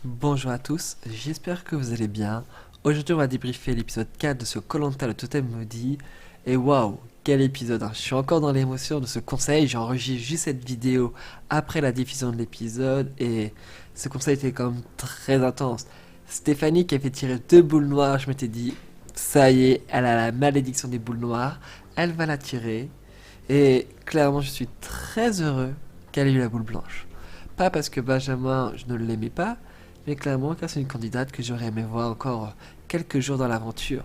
Bonjour à tous, j'espère que vous allez bien. Aujourd'hui on va débriefer l'épisode 4 de ce koh le totem maudit. Et waouh, quel épisode, hein. Je suis encore dans l'émotion de ce conseil, j'ai enregistré juste cette vidéo après la diffusion de l'épisode et ce conseil était quand même très intense. Stéphanie qui avait tiré 2 boules noires, je m'étais dit, ça y est, elle a la malédiction des boules noires, elle va la tirer. Et clairement je suis très heureux qu'elle ait eu la boule blanche. Pas parce que Benjamin, je ne l'aimais pas, mais clairement car c'est une candidate que j'aurais aimé voir encore quelques jours dans l'aventure.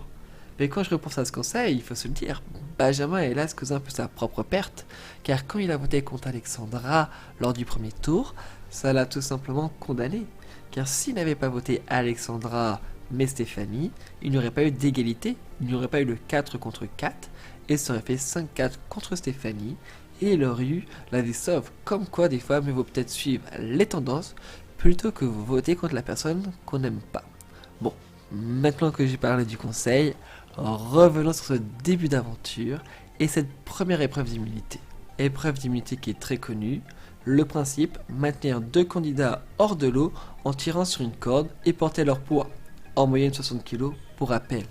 Mais quand je repense à ce conseil, il faut se le dire, Benjamin est hélas causé un peu sa propre perte, car quand il a voté contre Alexandra lors du premier tour, ça l'a tout simplement condamné. Car s'il n'avait pas voté Alexandra mais Stéphanie, il n'y aurait pas eu d'égalité, il n'y aurait pas eu le 4 contre 4, et ça aurait fait 5-4 contre Stéphanie, et il aurait eu la vie sauve. Comme quoi, des fois, mieux vaut peut-être suivre les tendances plutôt que vous voter contre la personne qu'on n'aime pas. Bon, maintenant que j'ai parlé du conseil, revenons sur ce début d'aventure et cette première épreuve d'immunité. Épreuve d'immunité qui est très connue. Le principe, maintenir 2 candidats hors de l'eau en tirant sur une corde et porter leur poids, en moyenne 60 kg pour rappel.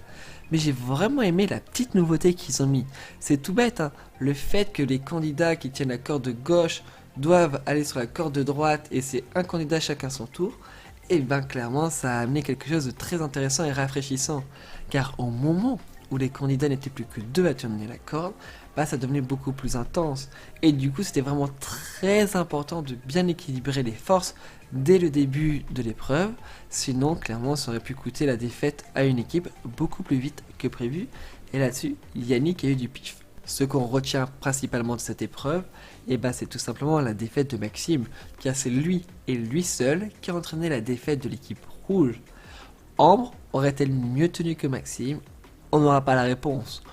Mais j'ai vraiment aimé la petite nouveauté qu'ils ont mis. C'est tout bête, hein. Le fait que les candidats qui tiennent la corde de gauche doivent aller sur la corde de droite et c'est un candidat chacun son tour, et bien clairement ça a amené quelque chose de très intéressant et rafraîchissant. Car au moment où les candidats n'étaient plus que 2 à tenir la corde, bah ça devenait beaucoup plus intense. Et du coup c'était vraiment très important de bien équilibrer les forces dès le début de l'épreuve, sinon clairement ça aurait pu coûter la défaite à une équipe beaucoup plus vite que prévu, et là-dessus Yannick a eu du pif. Ce qu'on retient principalement de cette épreuve, et bah c'est tout simplement la défaite de Maxime, car c'est lui et lui seul qui a entraîné la défaite de l'équipe rouge. Ambre aurait-elle mieux tenu que Maxime? On n'aura pas la réponse.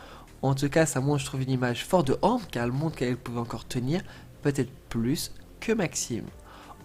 En tout cas, ça montre, je trouve, une image forte de Ambre, car elle montre qu'elle pouvait encore tenir, peut-être plus que Maxime.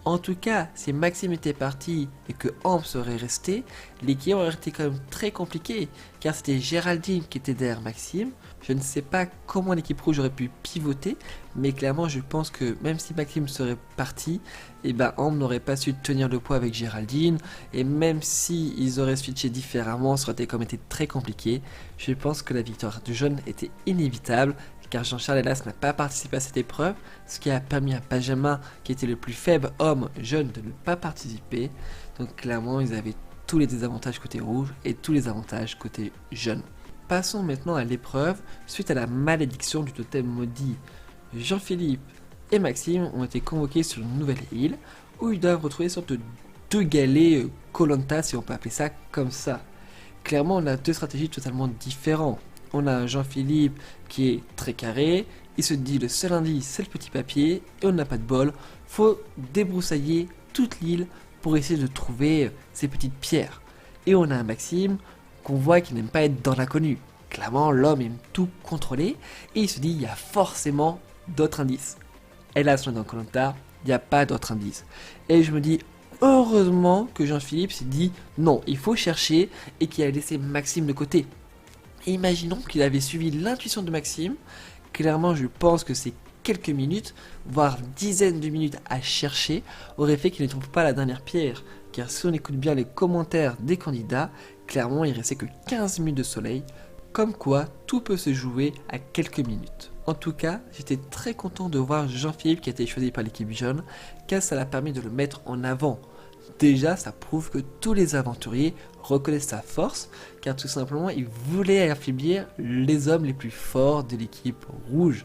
En tout cas, si Maxime était parti et que Ambre serait resté, l'équilibre aurait été quand même très compliqué, car c'était Géraldine qui était derrière Maxime. Je ne sais pas comment l'équipe rouge aurait pu pivoter, mais clairement je pense que même si Maxime serait parti, et ben Ambre n'aurait pas su tenir le poids avec Géraldine, et même si ils auraient switché différemment, ça aurait été, comme été très compliqué. Je pense que la victoire du jaune était inévitable, car Jean-Charles hélas n'a pas participé à cette épreuve, ce qui a permis à Benjamin, qui était le plus faible homme jeune, de ne pas participer. Donc clairement, ils avaient tous les désavantages côté rouge et tous les avantages côté jaune. Passons maintenant à l'épreuve. Suite à la malédiction du totem maudit, Jean-Philippe et Maxime ont été convoqués sur une nouvelle île, où ils doivent retrouver une sorte de 2 galets koh si on peut appeler ça comme ça. Clairement, on a 2 stratégies totalement différentes. On a un Jean-Philippe qui est très carré, il se dit le seul indice c'est le petit papier, et on n'a pas de bol, faut débroussailler toute l'île pour essayer de trouver ces petites pierres. Et on a un Maxime qu'on voit qui n'aime pas être dans l'inconnu. Clairement, l'homme aime tout contrôler, et il se dit il y a forcément d'autres indices. Et là, dans koh il n'y a pas d'autres indices. Et je me dis, heureusement que Jean-Philippe s'est dit non, il faut chercher, et qu'il a laissé Maxime de côté. Et imaginons qu'il avait suivi l'intuition de Maxime. Clairement, je pense que ces quelques minutes, voire dizaines de minutes à chercher, auraient fait qu'il ne trouve pas la dernière pierre. Car si on écoute bien les commentaires des candidats, clairement, il restait que 15 minutes de soleil. Comme quoi, tout peut se jouer à quelques minutes. En tout cas, j'étais très content de voir Jean-Philippe qui a été choisi par l'équipe jaune, car ça l'a permis de le mettre en avant. Déjà, ça prouve que tous les aventuriers reconnaissent sa force, car tout simplement, il voulait affaiblir les hommes les plus forts de l'équipe rouge.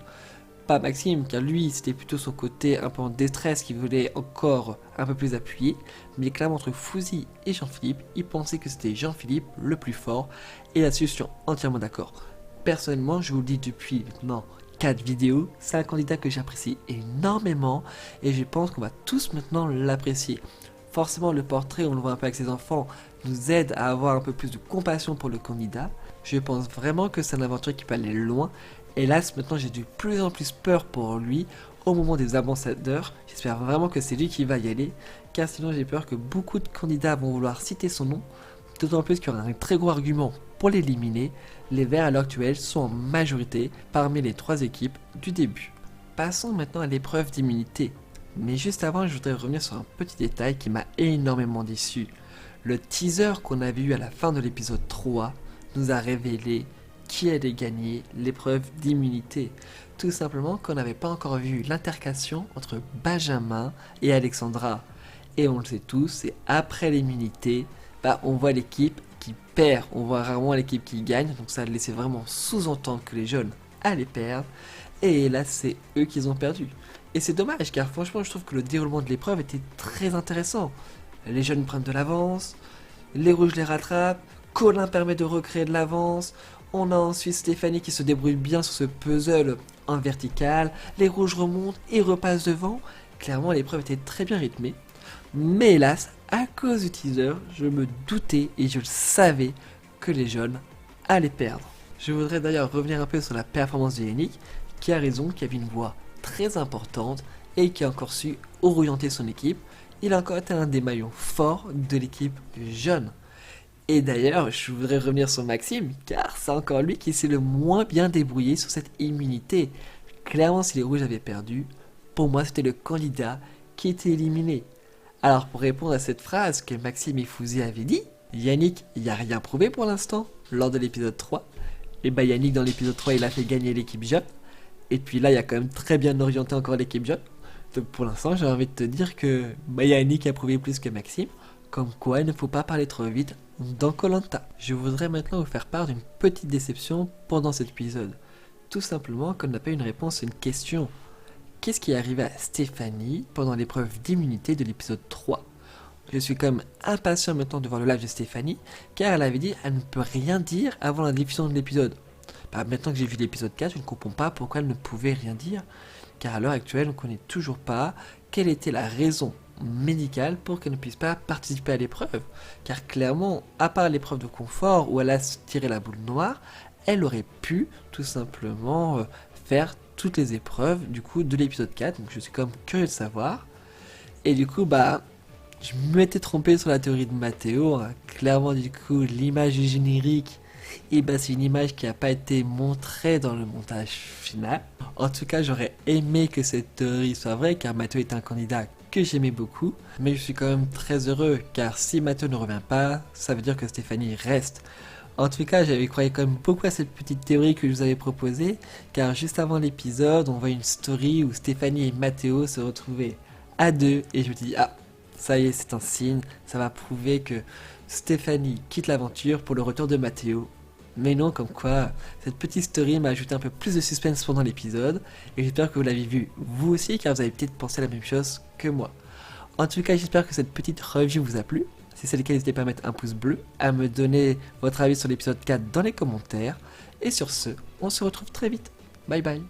Pas Maxime, car lui, c'était plutôt son côté un peu en détresse qui voulait encore un peu plus appuyer, mais clairement entre Fouzi et Jean-Philippe, il pensait que c'était Jean-Philippe le plus fort, et là-dessus, je suis entièrement d'accord. Personnellement, je vous le dis depuis maintenant 4 vidéos, c'est un candidat que j'apprécie énormément, et je pense qu'on va tous maintenant l'apprécier. Forcément, le portrait, on le voit un peu avec ses enfants, nous aide à avoir un peu plus de compassion pour le candidat. Je pense vraiment que c'est un aventurier qui peut aller loin. Hélas, maintenant j'ai de plus en plus peur pour lui au moment des ambassadeurs. J'espère vraiment que c'est lui qui va y aller, car sinon j'ai peur que beaucoup de candidats vont vouloir citer son nom. D'autant plus qu'il y aura un très gros argument pour l'éliminer. Les Verts à l'heure actuelle sont en majorité parmi les 3 équipes du début. Passons maintenant à l'épreuve d'immunité. Mais juste avant, je voudrais revenir sur un petit détail qui m'a énormément déçu. Le teaser qu'on avait eu à la fin de l'épisode 3 nous a révélé qui allait gagner l'épreuve d'immunité. Tout simplement qu'on n'avait pas encore vu l'intercation entre Benjamin et Alexandra. Et on le sait tous, c'est après l'immunité, on voit l'équipe qui perd, on voit rarement l'équipe qui gagne, donc ça laissait vraiment sous-entendre que les jeunes allaient perdre, et là c'est eux qui ont perdu. Et c'est dommage, car franchement je trouve que le déroulement de l'épreuve était très intéressant. Les jeunes prennent de l'avance, les rouges les rattrapent, Colin permet de recréer de l'avance, on a ensuite Stéphanie qui se débrouille bien sur ce puzzle en vertical, les rouges remontent et repassent devant. Clairement l'épreuve était très bien rythmée, mais hélas, à cause du teaser, je me doutais et je le savais que les jeunes allaient perdre. Je voudrais d'ailleurs revenir un peu sur la performance de Yannick, qui a raison, qui avait une voix très importante et qui a encore su orienter son équipe. Il a encore été un des maillons forts de l'équipe jeune. Et d'ailleurs, je voudrais revenir sur Maxime, car c'est encore lui qui s'est le moins bien débrouillé sur cette immunité. Clairement, si les rouges avaient perdu, pour moi c'était le candidat qui était éliminé. Alors pour répondre à cette phrase que Maxime et Fouzi avaient dit, Yannick n'y a rien prouvé pour l'instant, lors de l'épisode 3. Et Yannick dans l'épisode 3 il a fait gagner l'équipe jeune. Et puis là il a quand même très bien orienté encore l'équipe jeune. Donc pour l'instant j'ai envie de te dire que Yannick a prouvé plus que Maxime. Comme quoi il ne faut pas parler trop vite dans Koh-Lanta. Je voudrais maintenant vous faire part d'une petite déception pendant cet épisode. Tout simplement qu'on n'a pas eu une réponse à une question. Qu'est-ce qui est arrivé à Stéphanie pendant l'épreuve d'immunité de l'épisode 3? Je suis quand même impatient maintenant de voir le live de Stéphanie, car elle avait dit qu'elle ne peut rien dire avant la diffusion de l'épisode. Maintenant que j'ai vu l'épisode 4, je ne comprends pas pourquoi elle ne pouvait rien dire, car à l'heure actuelle, on ne connaît toujours pas quelle était la raison médicale pour qu'elle ne puisse pas participer à l'épreuve. Car clairement, à part l'épreuve de confort où elle a tiré la boule noire, elle aurait pu tout simplement faire toutes les épreuves du coup de l'épisode 4, donc je suis quand même curieux de savoir. Et du coup je m'étais trompé sur la théorie de Mathéo, hein. Clairement du coup l'image du générique, c'est une image qui n'a pas été montrée dans le montage final. En tout cas j'aurais aimé que cette théorie soit vraie, car Mathéo est un candidat que j'aimais beaucoup, mais je suis quand même très heureux, car si Mathéo ne revient pas, ça veut dire que Stéphanie reste. En tout cas, j'avais croyé quand même beaucoup à cette petite théorie que je vous avais proposée, car juste avant l'épisode, on voit une story où Stéphanie et Mathéo se retrouvaient à deux, et je me dis, ça y est, c'est un signe, ça va prouver que Stéphanie quitte l'aventure pour le retour de Mathéo. Mais non, comme quoi, cette petite story m'a ajouté un peu plus de suspense pendant l'épisode, et j'espère que vous l'avez vu vous aussi, car vous avez peut-être pensé la même chose que moi. En tout cas, j'espère que cette petite review vous a plu. Si c'est le cas, n'hésitez pas à mettre un pouce bleu, à me donner votre avis sur l'épisode 4 dans les commentaires. Et sur ce, on se retrouve très vite. Bye bye.